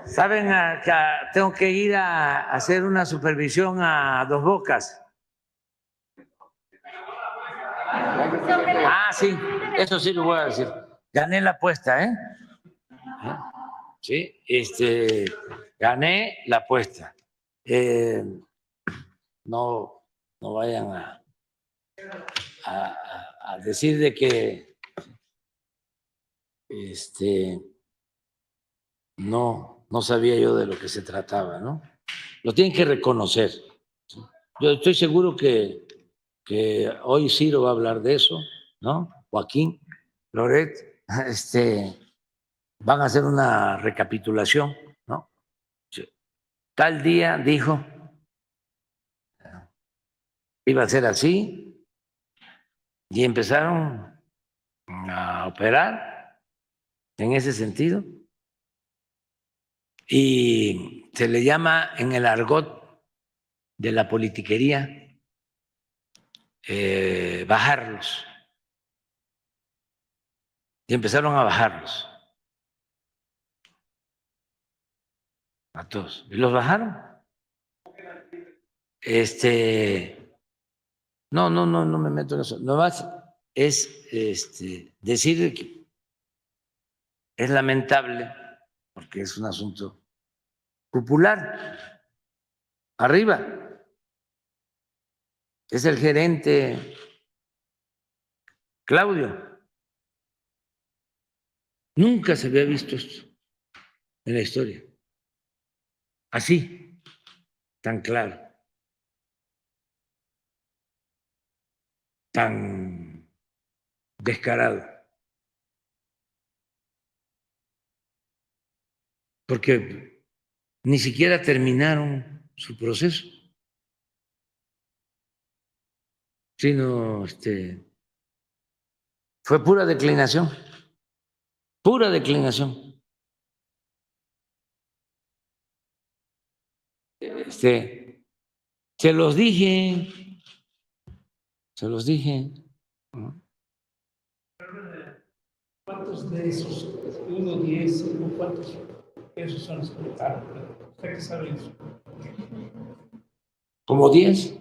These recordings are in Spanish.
Saben, tengo que ir a hacer una supervisión a Dos Bocas. Ah, sí, eso sí lo voy a decir. Gané la apuesta, ¿eh? Sí, gané la apuesta. No, no vayan a decir de que no sabía yo de lo que se trataba, ¿no? Lo tienen que reconocer. Yo estoy seguro que hoy Ciro va a hablar de eso, ¿no? Joaquín, Loret, van a hacer una recapitulación, ¿no? Tal día dijo, iba a ser así, y empezaron a operar en ese sentido. Y se le llama en el argot de la politiquería bajarlos. Y empezaron a bajarlos a todos. Y los bajaron. No me meto en eso. Nomás es decir que es lamentable porque es un asunto popular. Arriba es el gerente Claudio. Nunca se había visto esto en la historia. Así, tan claro, tan descarado. Porque ni siquiera terminaron su proceso, sino fue pura declinación, pura declinación. Se los dije, se los dije. ¿Cuántos de esos, 1, 10, 5, cuántos esos son los que votaron? ¿Usted qué sabe eso? Como 10.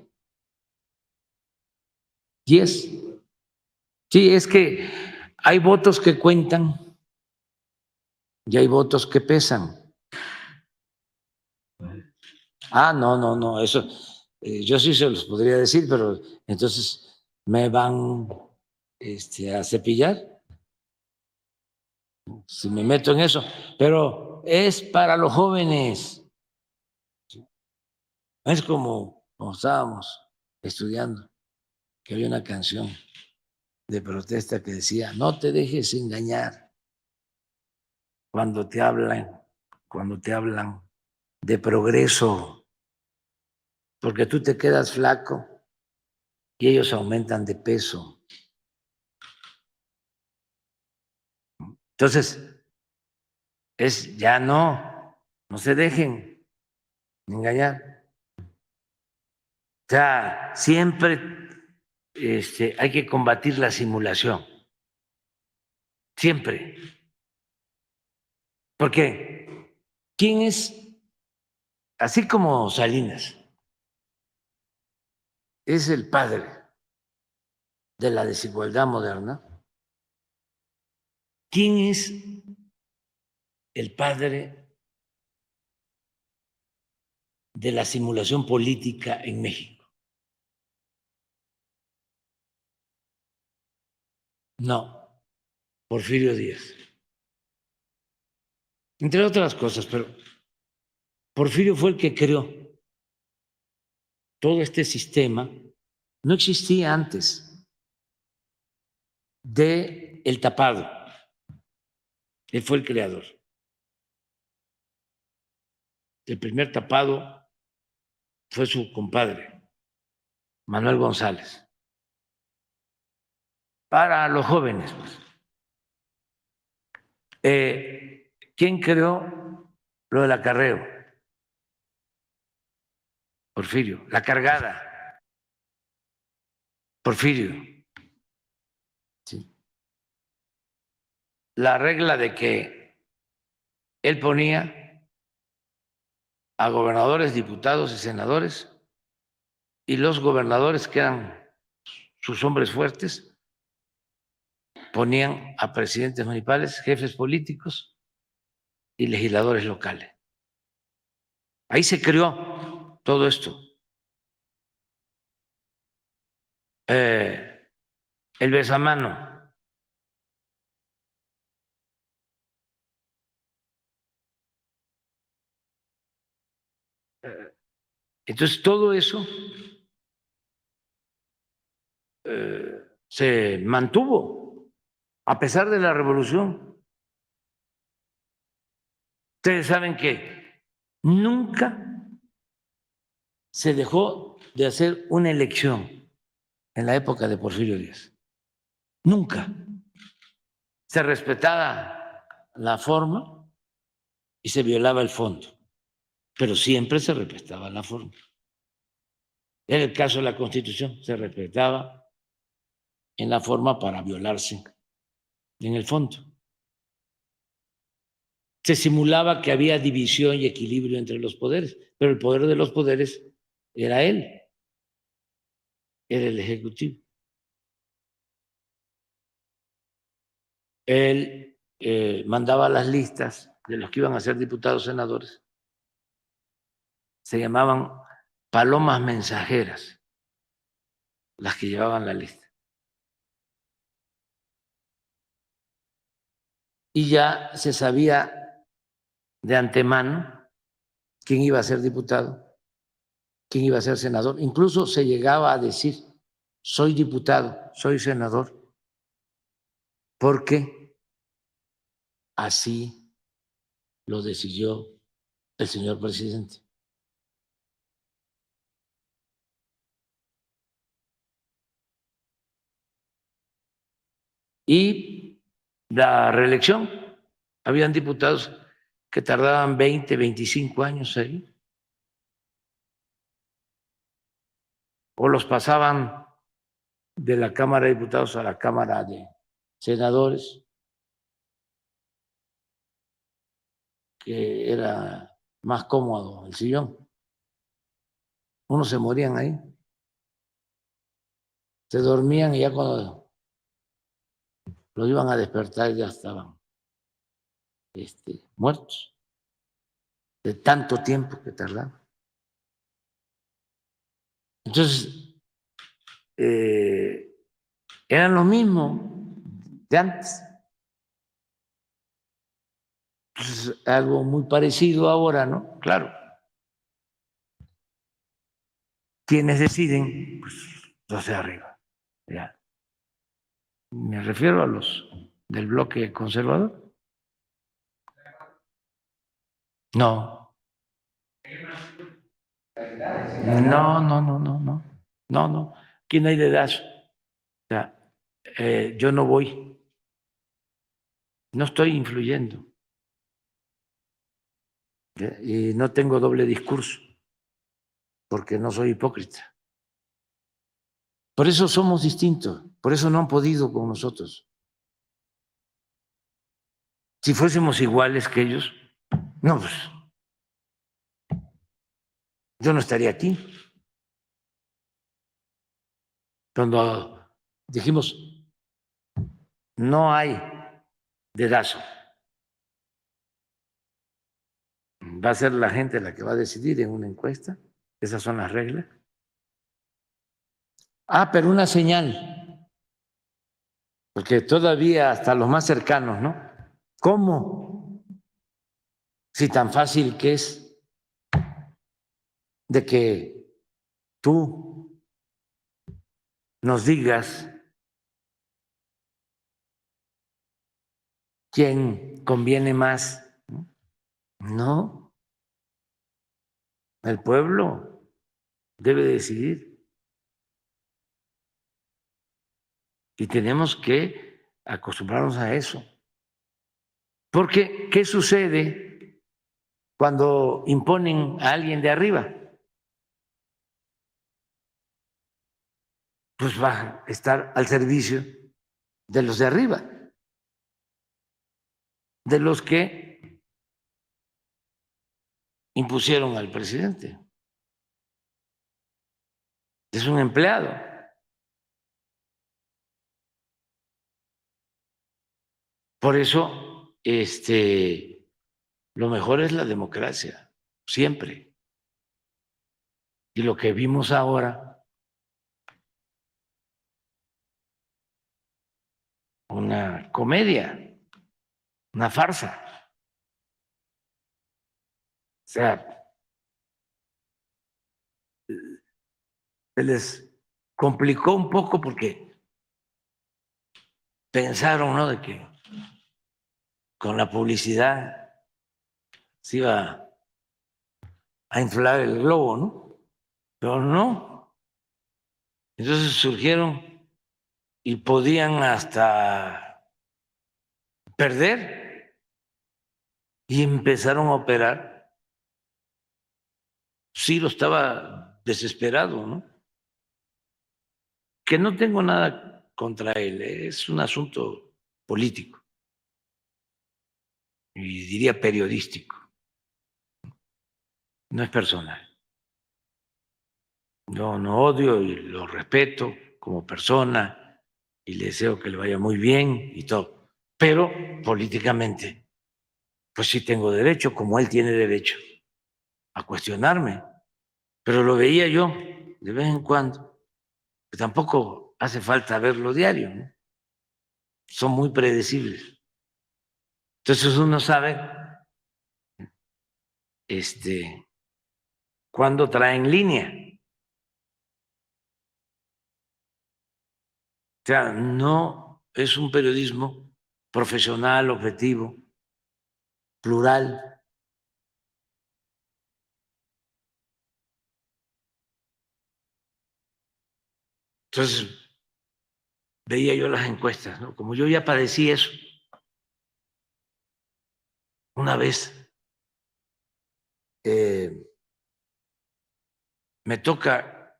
10. Sí, es que hay votos que cuentan y hay votos que pesan. No, eso yo sí se los podría decir, pero entonces me van a cepillar si me meto en eso. Pero es para los jóvenes. Es como estábamos estudiando, que había una canción de protesta que decía, no te dejes engañar cuando te hablan de progreso, porque tú te quedas flaco y ellos aumentan de peso. Entonces, ya no se dejen engañar. O sea, siempre hay que combatir la simulación. Siempre. Porque, ¿quién es? Así como Salinas es el padre de la desigualdad moderna, ¿quién es el padre de la simulación política en México? No, Porfirio Díaz. Entre otras cosas, pero Porfirio fue el que creó todo este sistema. No existía antes de el tapado. Él fue el creador. El primer tapado fue su compadre, Manuel González. Para los jóvenes, pues. ¿Quién creó lo del acarreo? Porfirio. La cargada. Porfirio. Sí. La regla de que él ponía a gobernadores, diputados y senadores, y los gobernadores, que eran sus hombres fuertes, ponían a presidentes municipales, jefes políticos y legisladores locales. Ahí se creó todo esto. El besamano. Entonces, todo eso se mantuvo a pesar de la revolución. Ustedes saben que nunca se dejó de hacer una elección en la época de Porfirio Díaz. Nunca. Se respetaba la forma y se violaba el fondo, pero siempre se respetaba la forma. En el caso de la Constitución, se respetaba en la forma para violarse en el fondo. Se simulaba que había división y equilibrio entre los poderes, pero el poder de los poderes era él, era el Ejecutivo. Él mandaba las listas de los que iban a ser diputados, senadores. Se llamaban palomas mensajeras, las que llevaban la lista. Y ya se sabía de antemano quién iba a ser diputado, quién iba a ser senador. Incluso se llegaba a decir, soy diputado, soy senador, porque así lo decidió el señor presidente. Y la reelección, habían diputados que tardaban 20, 25 años ahí, o los pasaban de la Cámara de Diputados a la Cámara de Senadores, que era más cómodo el sillón. Unos se morían ahí, se dormían y ya cuando los iban a despertar ya estaban muertos de tanto tiempo que tardaban. Entonces, eran los mismos de antes. Entonces, algo muy parecido ahora, ¿no? Claro. Quienes deciden, pues los de arriba. Ya. Me refiero a los del bloque conservador. No. No, no, no, no, no. No, no. Aquí no hay dedazo. O sea, yo no voy. No estoy influyendo. Y no tengo doble discurso, porque no soy hipócrita. Por eso somos distintos, por eso no han podido con nosotros. Si fuésemos iguales que ellos, no, pues yo no estaría aquí. Cuando dijimos, no hay dedazo, va a ser la gente la que va a decidir en una encuesta, esas son las reglas. Ah, pero una señal, porque todavía hasta los más cercanos, ¿no? ¿Cómo? Si tan fácil que es de que tú nos digas quién conviene más. No, el pueblo debe decidir. Y tenemos que acostumbrarnos a eso. Porque, ¿qué sucede cuando imponen a alguien de arriba? Pues va a estar al servicio de los de arriba, de los que impusieron al presidente. Es un empleado. Por eso, lo mejor es la democracia, siempre. Y lo que vimos ahora, una comedia, una farsa. O sea, se les complicó un poco porque pensaron, ¿no?, de que con la publicidad se iba a inflar el globo, ¿no? Pero no. Entonces surgieron y podían hasta perder y empezaron a operar. Ciro estaba desesperado, ¿no? Que no tengo nada contra él, es un asunto político y diría periodístico, no es personal. Yo no odio y lo respeto como persona y le deseo que le vaya muy bien y todo, pero políticamente, pues sí tengo derecho, como él tiene derecho a cuestionarme, pero lo veía yo de vez en cuando, que tampoco hace falta verlo diario, ¿no? Son muy predecibles. Entonces uno sabe cuándo traen línea. O sea, no es un periodismo profesional, objetivo, plural. Entonces, veía yo las encuestas, ¿no? Como yo ya padecí eso una vez, me toca,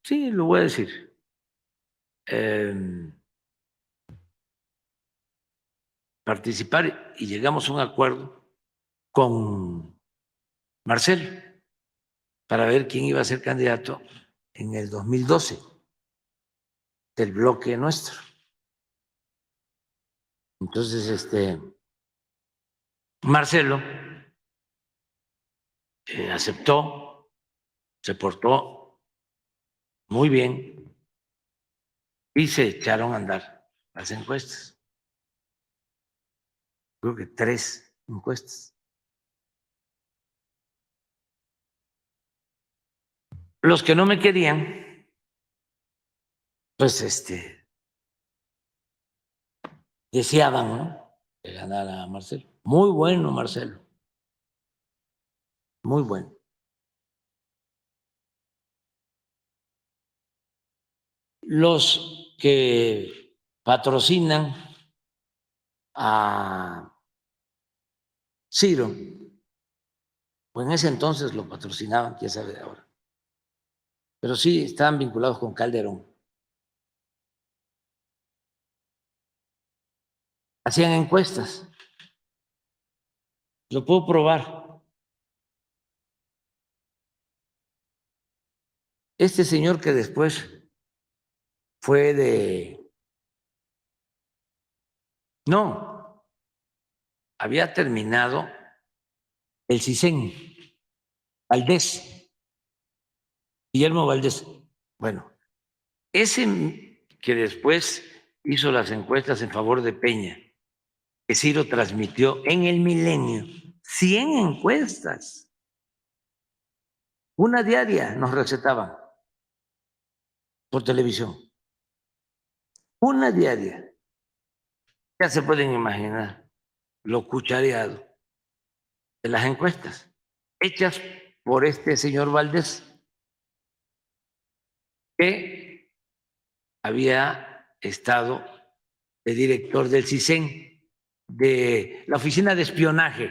sí, lo voy a decir, participar y llegamos a un acuerdo con Marcelo para ver quién iba a ser candidato en el 2012 del bloque nuestro. Entonces, Marcelo aceptó, se portó muy bien y se echaron a andar las encuestas. Creo que 3 encuestas. Los que no me querían, pues deseaban, ¿no?, que ganara Marcelo. Muy bueno, Marcelo. Muy bueno. Los que patrocinan a Ciro, pues en ese entonces lo patrocinaban, quién sabe de ahora. Pero sí estaban vinculados con Calderón. Hacían encuestas. Lo puedo probar. Este señor que después fue no, había terminado el CISEN, Valdés, Guillermo Valdés. Bueno, ese que después hizo las encuestas en favor de Peña, que Ciro transmitió en el Milenio, 100 encuestas, una diaria nos recetaban por televisión, una diaria. Ya se pueden imaginar lo cuchareado de las encuestas hechas por este señor Valdés, que había estado de director del CISEN, de la oficina de espionaje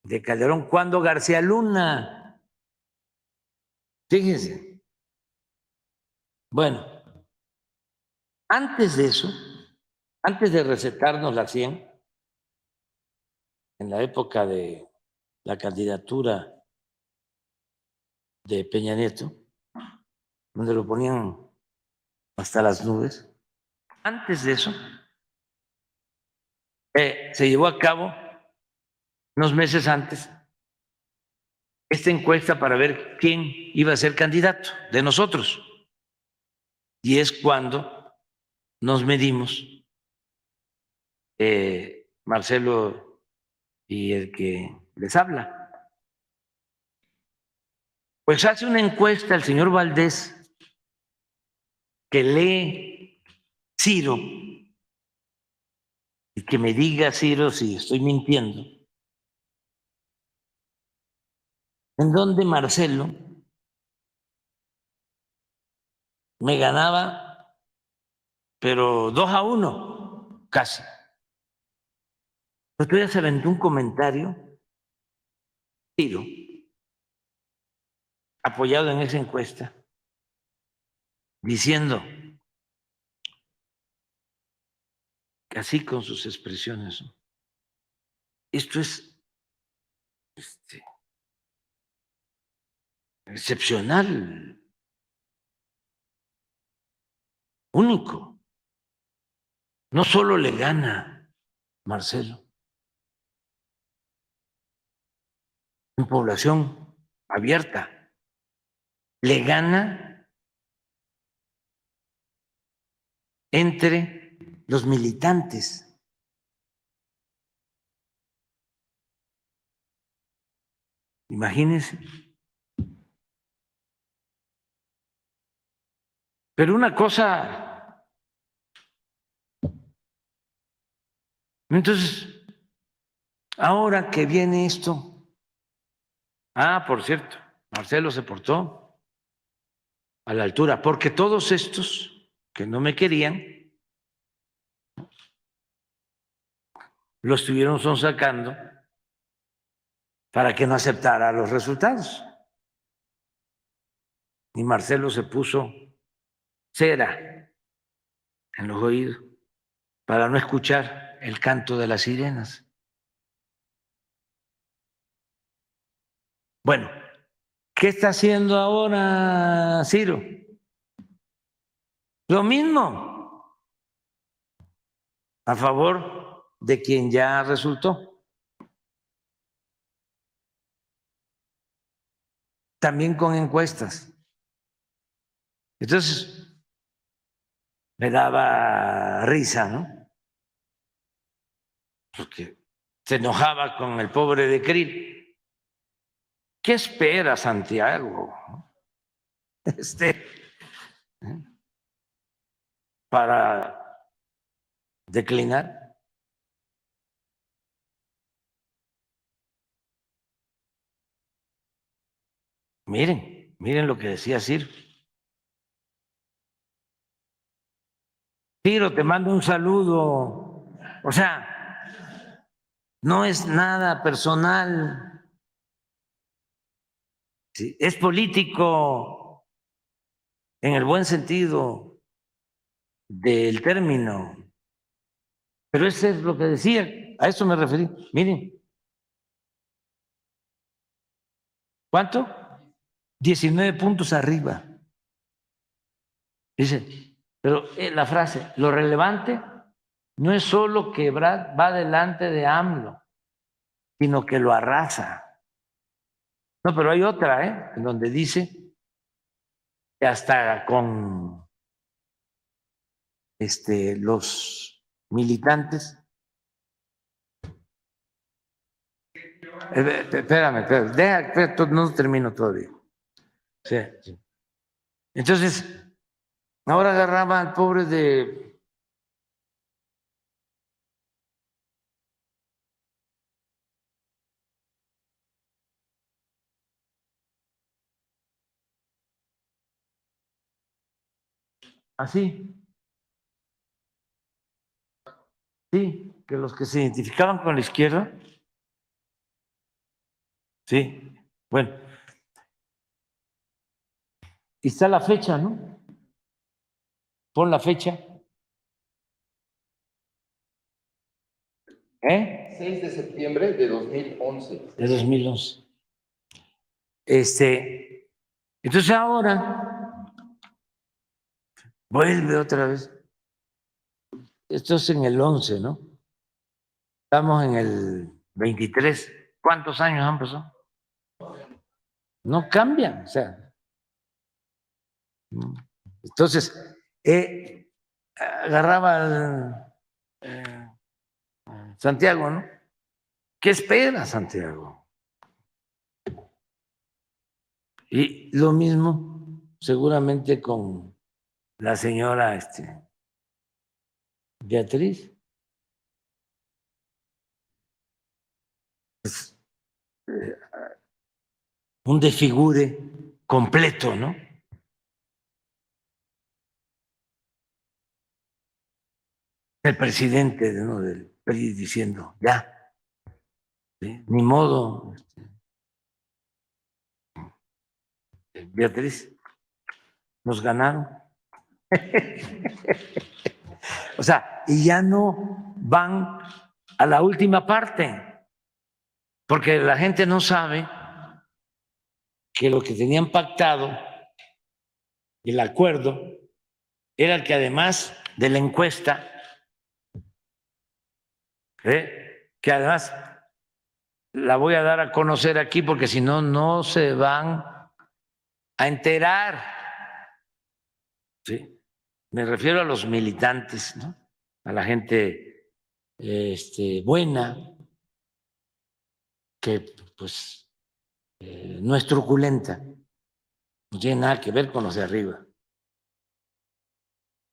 de Calderón, cuando García Luna, fíjense, bueno, antes de eso, antes de recetarnos la 100, en la época de la candidatura de Peña Nieto, donde lo ponían hasta las nubes. Antes de eso, se llevó a cabo, unos meses antes, esta encuesta para ver quién iba a ser candidato de nosotros. Y es cuando nos medimos, Marcelo y el que les habla. Pues hace una encuesta el señor Valdés que lee Ciro y que me diga, Ciro, si estoy mintiendo, en donde Marcelo me ganaba, pero 2-1, casi. Pero ya se aventó un comentario, Ciro, apoyado en esa encuesta, diciendo, así con sus expresiones, ¿no? Esto es excepcional, único. No solo le gana Marcelo en población abierta, le gana entre los militantes. Imagínense. Pero una cosa, entonces, ahora que viene esto, por cierto, Marcelo se portó a la altura, porque todos estos que no me querían, lo estuvieron sonsacando para que no aceptara los resultados. Y Marcelo se puso cera en los oídos para no escuchar el canto de las sirenas. Bueno, ¿qué está haciendo ahora Ciro? Lo mismo, a favor de quien ya resultó. También con encuestas. Entonces, me daba risa, ¿no? Porque se enojaba con el pobre de Krill. ¿Qué espera Santiago? Para declinar. Miren lo que decía Ciro. Ciro, te mando un saludo. O sea, no es nada personal. ¿Sí? Es político en el buen sentido del término. Pero eso es lo que decía, a eso me referí. Miren, ¿cuánto? 19 puntos arriba. Dice, pero la frase, lo relevante no es solo que Brad va delante de AMLO, sino que lo arrasa. No, pero hay otra, en donde dice que hasta con los militantes. Espérame, no termino todavía. Sí. Entonces, ahora agarraba al pobre de así, sí, que los que se identificaban con la izquierda, sí, bueno, y está la fecha, ¿no? Pon la fecha. 6 de septiembre de 2011. De 2011. Entonces ahora vuelve otra vez. Esto es en el 11, ¿no? Estamos en el 23. ¿Cuántos años han pasado? No cambian, o sea. Entonces, agarraba al, Santiago, ¿no? ¿Qué espera Santiago? Y lo mismo seguramente con la señora Beatriz. Es un desfigure completo, ¿no? El presidente, ¿no?, del PRI diciendo, ya, ¿sí? Ni modo, Beatriz, nos ganaron. O sea, y ya no van a la última parte, porque la gente no sabe que lo que tenían pactado, el acuerdo, era que además de la encuesta, que además la voy a dar a conocer aquí porque si no, no se van a enterar. ¿Sí? Me refiero a los militantes, ¿no? A la gente buena, que pues no es truculenta, no tiene nada que ver con los de arriba.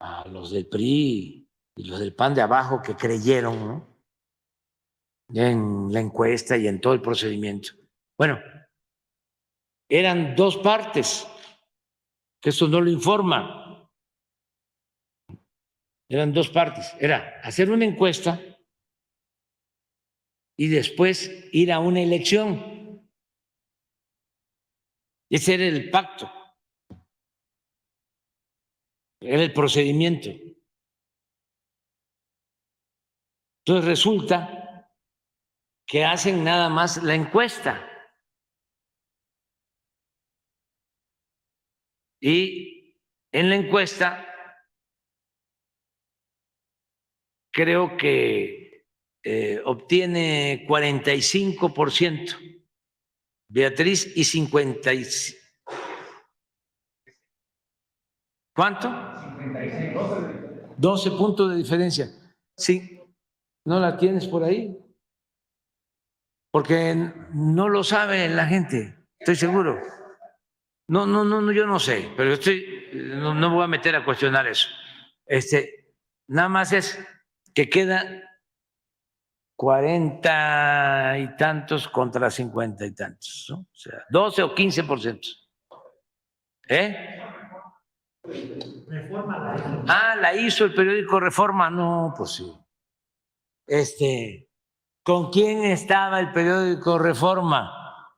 A los del PRI y los del PAN de abajo que creyeron, ¿no?, en la encuesta y en todo el procedimiento. Bueno, eran dos partes, que eso no lo informa. Eran dos partes. Era hacer una encuesta y después ir a una elección. Ese era el pacto. Era el procedimiento. Entonces resulta que hacen nada más la encuesta. Y en la encuesta creo que obtiene 45% Beatriz y 50. ¿Cuánto? 56. 12 puntos de diferencia. Sí, ¿no la tienes por ahí? Porque no lo sabe la gente, estoy seguro. No, yo no sé, pero no me voy a meter a cuestionar eso. Nada más es que queda 40 y tantos contra 50 y tantos, ¿no? O sea, 12 o 15%. Reforma la hizo. La hizo el periódico Reforma. No, pues sí. ¿Con quién estaba el periódico Reforma?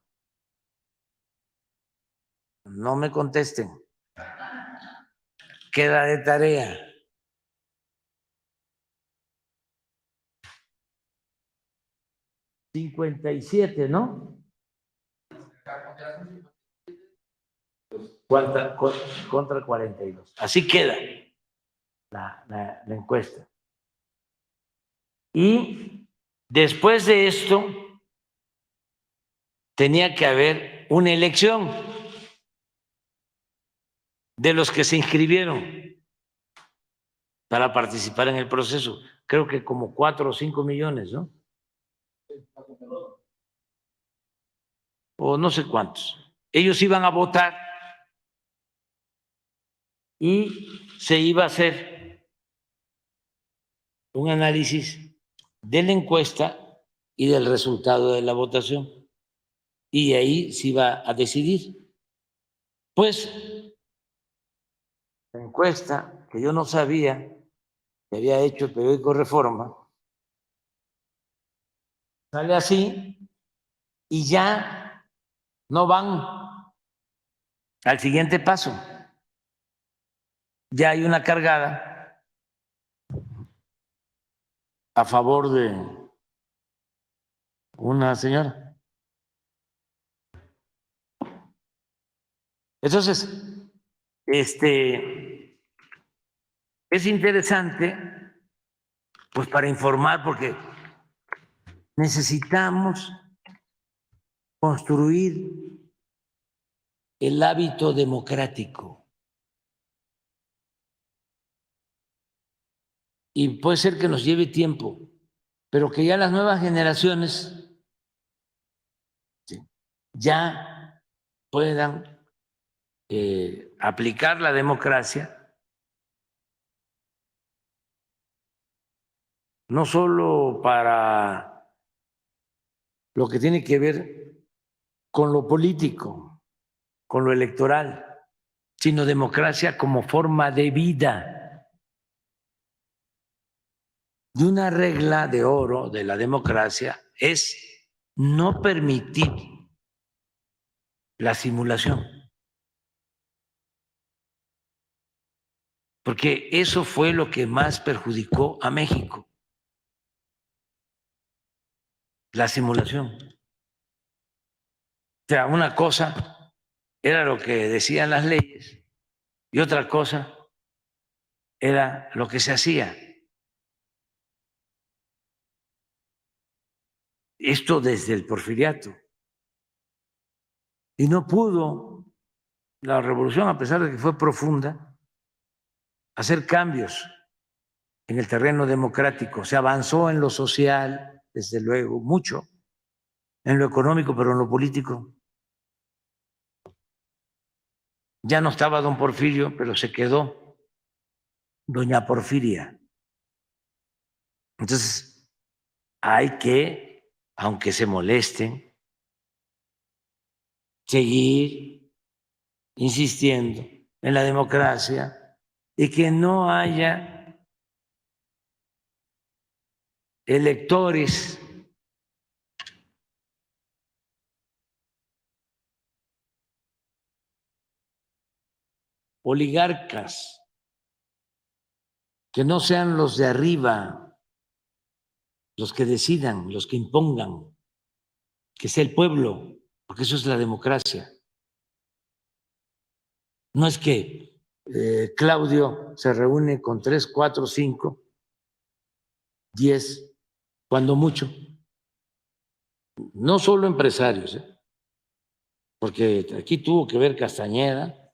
No me contesten. Queda de tarea. $57, ¿no? Contra 42. Así queda la encuesta. Y después de esto tenía que haber una elección de los que se inscribieron para participar en el proceso. Creo que como 4 o 5 millones, ¿no? O no sé cuántos. Ellos iban a votar y se iba a hacer un análisis de la encuesta y del resultado de la votación. Y ahí se iba a decidir. Pues la encuesta, que yo no sabía que había hecho el periódico Reforma, sale así y ya no van al siguiente paso. Ya hay una cargada a favor una señora. Entonces, es interesante, pues para informar, porque necesitamos construir el hábito democrático. Y puede ser que nos lleve tiempo, pero que ya las nuevas generaciones ya puedan aplicar la democracia, no solo para lo que tiene que ver con lo político, con lo electoral, sino democracia como forma de vida. Y una regla de oro de la democracia es no permitir la simulación, porque eso fue lo que más perjudicó a México, la simulación. O sea, una cosa era lo que decían las leyes y otra cosa era lo que se hacía. Esto desde el Porfiriato. Y no pudo la revolución, a pesar de que fue profunda, hacer cambios en el terreno democrático. Se avanzó en lo social, desde luego, mucho, en lo económico, pero en lo político. Ya no estaba don Porfirio, pero se quedó doña Porfiria. Entonces, hay que, aunque se molesten, seguir insistiendo en la democracia y que no haya electores oligarcas, que no sean los de arriba los que decidan, los que impongan, que sea el pueblo, porque eso es la democracia. No es que Claudio se reúne con 3, 4, 5, 10, cuando mucho. No solo empresarios, porque aquí tuvo que ver Castañeda,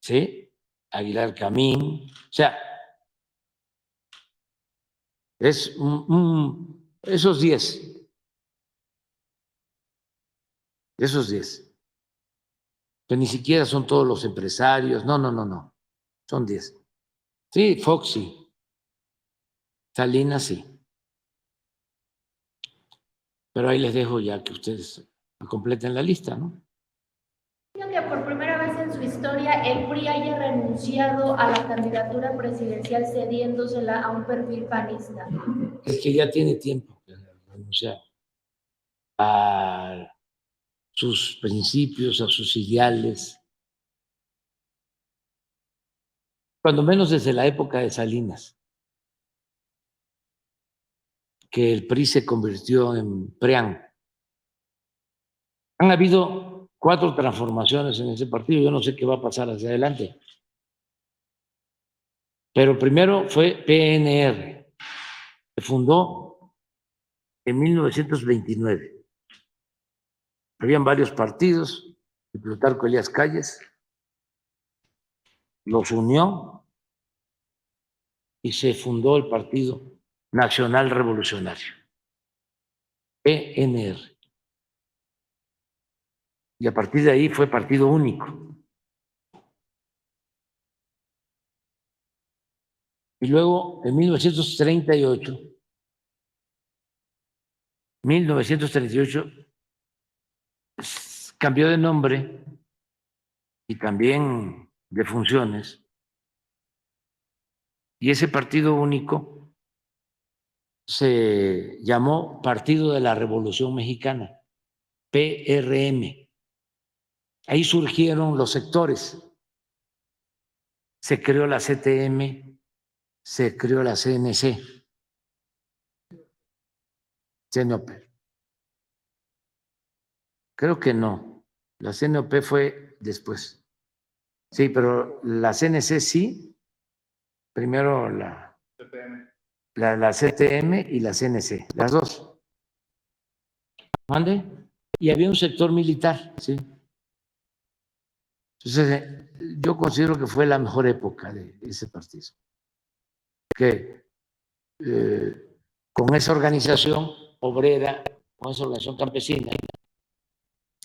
¿sí? Aguilar Camín, o sea, es esos 10, que ni siquiera son todos los empresarios, no, no, no, no, son 10. Sí, Foxy, Salinas sí, pero ahí les dejo ya que ustedes completen la lista, ¿no? Que por primera vez en su historia el PRI haya renunciado a la candidatura presidencial cediéndosela a un perfil panista. Es que ya tiene tiempo que renunciar a sus principios, a sus ideales, cuando menos desde la época de Salinas, que el PRI se convirtió en PRIAN. Han habido 4 transformaciones en ese partido, yo no sé qué va a pasar hacia adelante. Pero primero fue PNR, se fundó en 1929. Habían varios partidos, y Plutarco Elías Calles los unió y se fundó el Partido Nacional Revolucionario, PNR. Y a partir de ahí fue partido único. Y luego, en 1938 cambió de nombre y también de funciones, y ese partido único se llamó Partido de la Revolución Mexicana, PRM. Ahí surgieron los sectores. Se creó la CTM, se creó la CNC. CNOP. Creo que no. La CNOP fue después. Sí, pero la CNC sí. Primero la CTM y la CNC, las dos. ¿Mande? Y había un sector militar, sí. Entonces, yo considero que fue la mejor época de ese partido. Que con esa organización obrera, con esa organización campesina,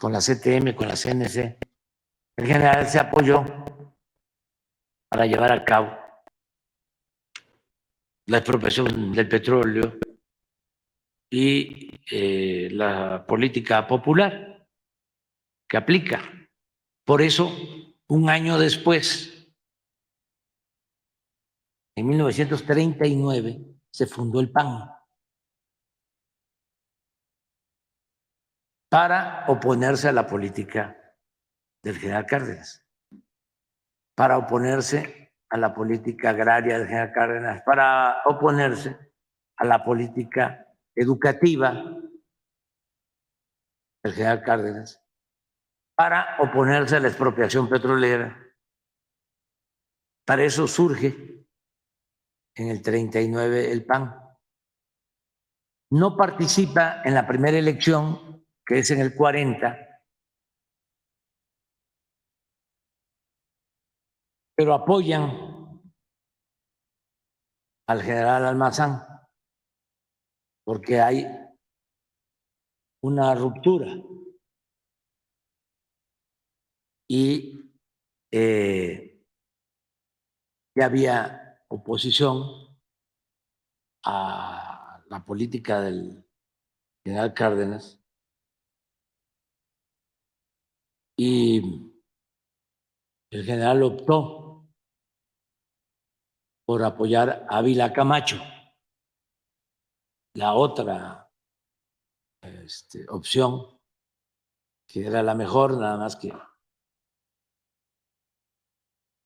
con la CTM, con la CNC, el general se apoyó para llevar a cabo la expropiación del petróleo y la política popular que aplica. Por eso, un año después, en 1939, se fundó el PAN para oponerse a la política del general Cárdenas, para oponerse a la política agraria del general Cárdenas, para oponerse a la política educativa del general Cárdenas, para oponerse a la expropiación petrolera. Para eso surge en el 39 el PAN. No participa en la primera elección, que es en el 40, pero apoyan al general Almazán porque hay una ruptura y ya había oposición a la política del general Cárdenas y el general optó por apoyar a Ávila Camacho, la otra opción que era la mejor, nada más que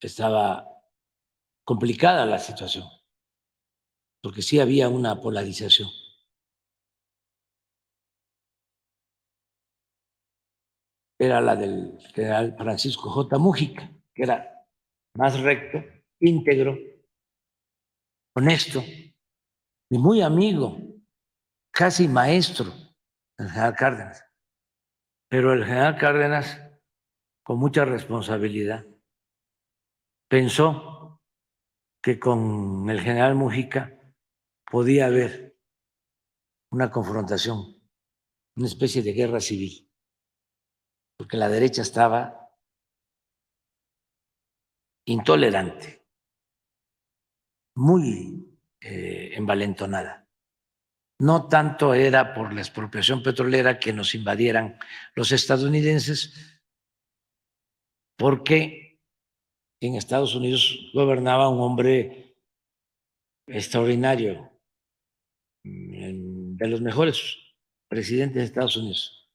estaba complicada la situación, porque sí había una polarización. Era la del general Francisco J. Mújica, que era más recto, íntegro, honesto y muy amigo, casi maestro del general Cárdenas. Pero el general Cárdenas, con mucha responsabilidad, pensó que con el general Mújica podía haber una confrontación, una especie de guerra civil, porque la derecha estaba intolerante, muy envalentonada. No tanto era por la expropiación petrolera que nos invadieran los estadounidenses, porque en Estados Unidos gobernaba un hombre extraordinario, de los mejores presidentes de Estados Unidos,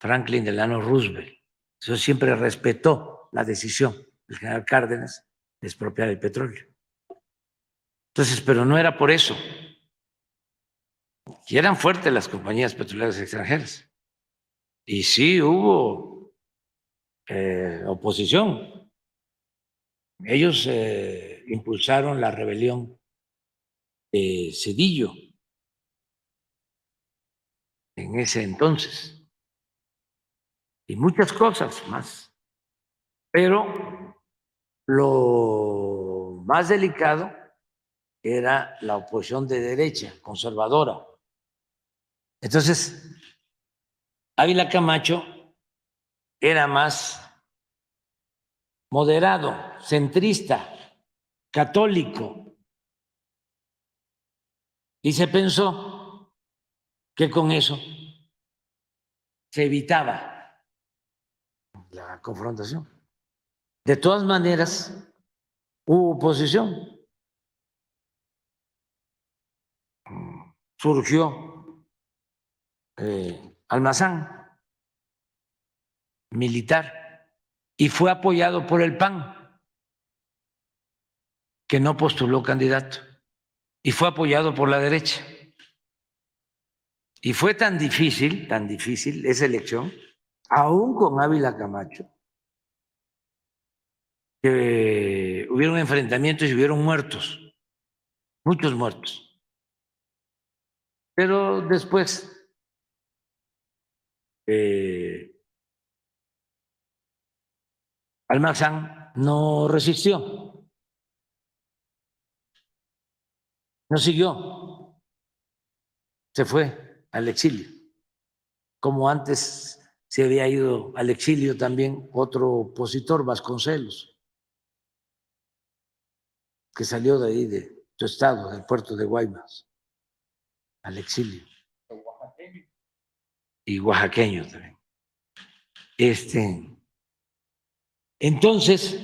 Franklin Delano Roosevelt. Eso siempre respetó la decisión del general Cárdenas de expropiar el petróleo. Entonces, pero no era por eso. Y eran fuertes las compañías petroleras extranjeras. Y sí hubo oposición. Ellos impulsaron la rebelión de Zedillo en ese entonces. Y muchas cosas más. Pero lo más delicado era la oposición de derecha, conservadora. Entonces, Ávila Camacho era más moderado, centrista, católico, y se pensó que con eso se evitaba la confrontación. De todas maneras, hubo oposición. Surgió Almazán, militar, y fue apoyado por el PAN, que no postuló candidato, y fue apoyado por la derecha. Y fue tan difícil esa elección, aún con Ávila Camacho, que hubieron enfrentamientos y hubieron muertos, muchos muertos. Pero después Almazán no resistió, no siguió, se fue al exilio, como antes se había ido al exilio también otro opositor, Vasconcelos, que salió de ahí, de su estado, del puerto de Guaymas, al exilio. Y oaxaqueño también. Entonces,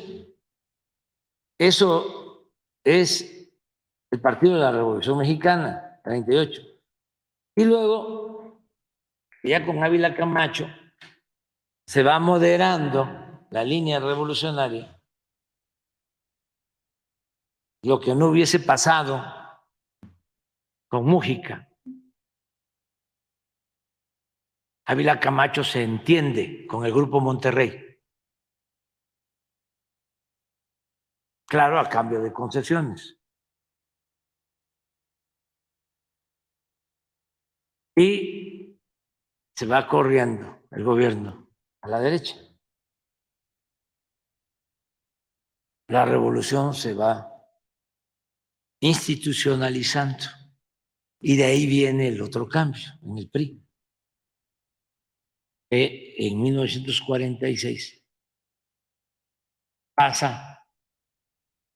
eso es el Partido de la Revolución Mexicana, 38. Y luego, ya con Ávila Camacho, se va moderando la línea revolucionaria, lo que no hubiese pasado con Mújica. Ávila Camacho se entiende con el Grupo Monterrey. Claro, a cambio de concesiones. Y se va corriendo el gobierno a la derecha. La revolución se va institucionalizando y de ahí viene el otro cambio en el PRI. En 1946 pasa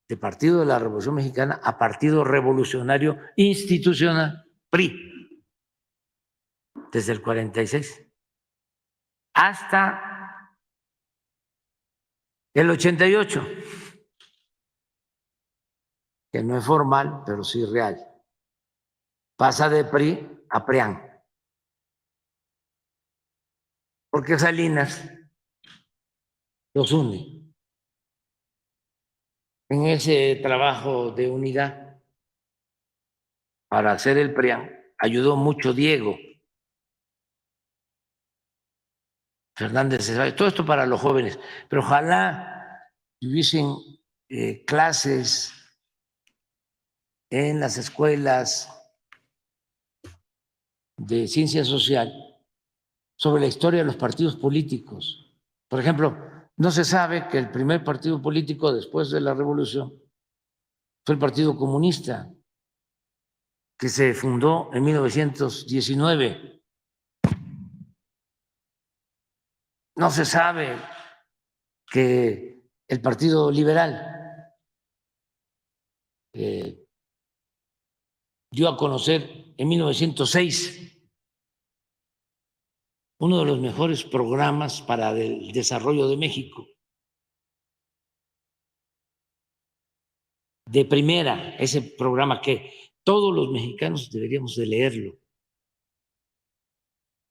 de Partido de la Revolución Mexicana a Partido Revolucionario Institucional, PRI, desde el 46 hasta el 88, que no es formal, pero sí real. Pasa de PRI a PRIAN, porque Salinas los une. En ese trabajo de unidad para hacer el PRIAN ayudó mucho Diego Fernández de Ceballos. Todo esto para los jóvenes, pero ojalá hubiesen clases en las escuelas de ciencia social sobre la historia de los partidos políticos. Por ejemplo, no se sabe que el primer partido político después de la revolución fue el Partido Comunista, que se fundó en 1919. No se sabe que el Partido Liberal dio a conocer en 1906 uno de los mejores programas para el desarrollo de México. De primera, ese programa que todos los mexicanos deberíamos de leerlo.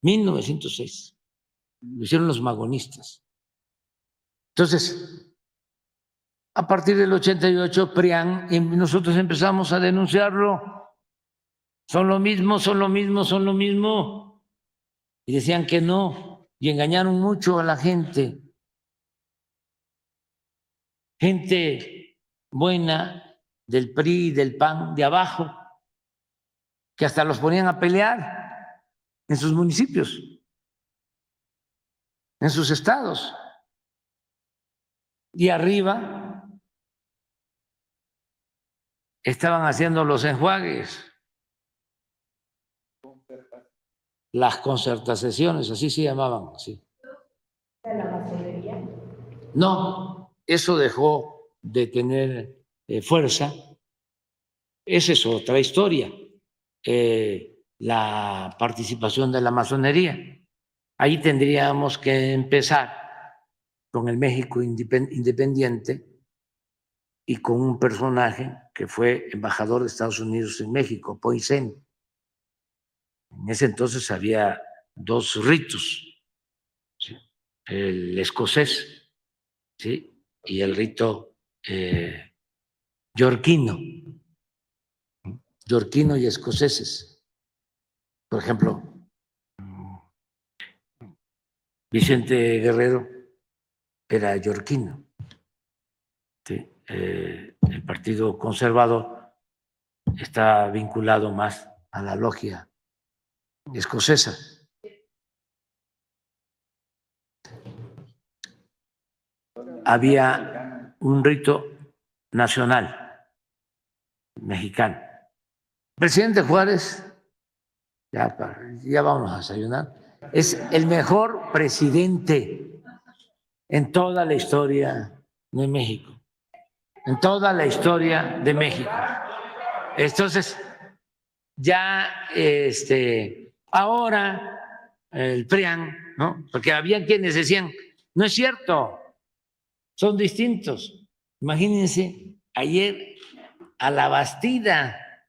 1906. Lo hicieron los magonistas. Entonces, a partir del 88, PRIAN, y nosotros empezamos a denunciarlo. Son lo mismo, son lo mismo, son lo mismo. Y decían que no, y engañaron mucho a la gente. Gente buena del PRI, del PAN, de abajo, que hasta los ponían a pelear en sus municipios, en sus estados. Y arriba estaban haciendo los enjuagues, las concertaciones, así se llamaban. Sí. ¿De la masonería? No, eso dejó de tener fuerza. Esa es otra historia. La participación de la masonería. Ahí tendríamos que empezar con el México independiente y con un personaje que fue embajador de Estados Unidos en México, Poinsett. En ese entonces había dos ritos, ¿sí? El escocés, ¿sí? Y el rito yorquino y escoceses. Por ejemplo, Vicente Guerrero era yorquino. Sí, el Partido Conservador está vinculado más a la logia escocesa. Había un rito nacional mexicano. Presidente Juárez, ya vamos a desayunar, es el mejor presidente en toda la historia de México, en toda la historia de México. Entonces, ya ahora el PRIAN, ¿no? Porque había quienes decían, no es cierto, son distintos. Imagínense, ayer a la Bastida,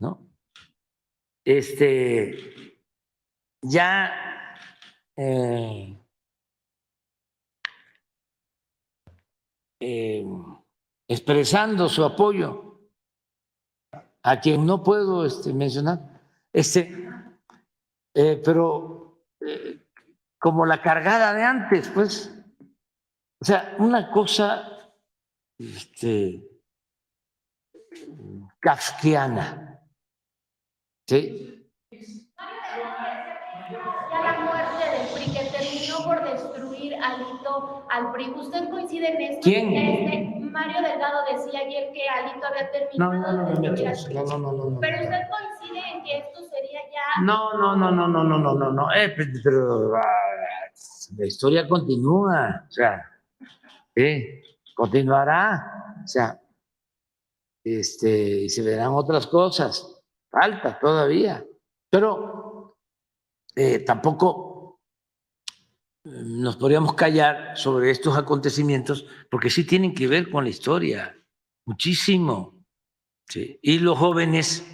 ¿no? Ya expresando su apoyo a quien no puedo mencionar, pero como la cargada de antes, pues, o sea, una cosa kafkiana, ¿sí? Ya la muerte del PRI que terminó por destruir al PRI. ¿Usted coincide en esto? ¿Quién? Mario Delgado decía ayer que Alito había terminado de destruir al PRI. No. Pero usted coincide en que esto sería ya. No. Pero la historia continúa, o sea, continuará, o sea, y se verán otras cosas, falta todavía, pero tampoco nos podríamos callar sobre estos acontecimientos porque sí tienen que ver con la historia, muchísimo, ¿sí? Y los jóvenes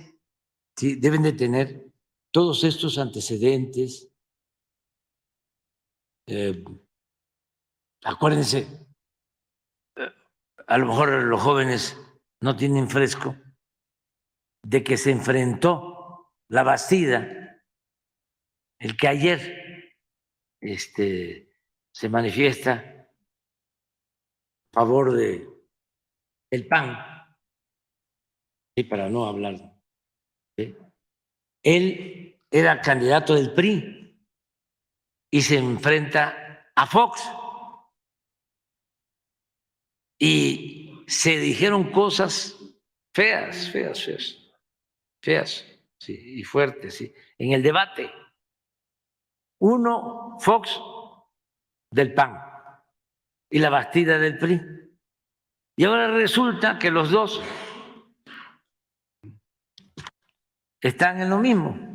sí deben de tener todos estos antecedentes. Acuérdense, a lo mejor los jóvenes no tienen fresco de que se enfrentó la Bastida, el que ayer se manifiesta a favor de el PAN, y para no hablar, ¿sí? Él era candidato del PRI y se enfrenta a Fox y se dijeron cosas feas, sí, y fuertes, sí, en el debate. Uno, Fox del PAN y la Bastida del PRI. Y ahora resulta que los dos están en lo mismo.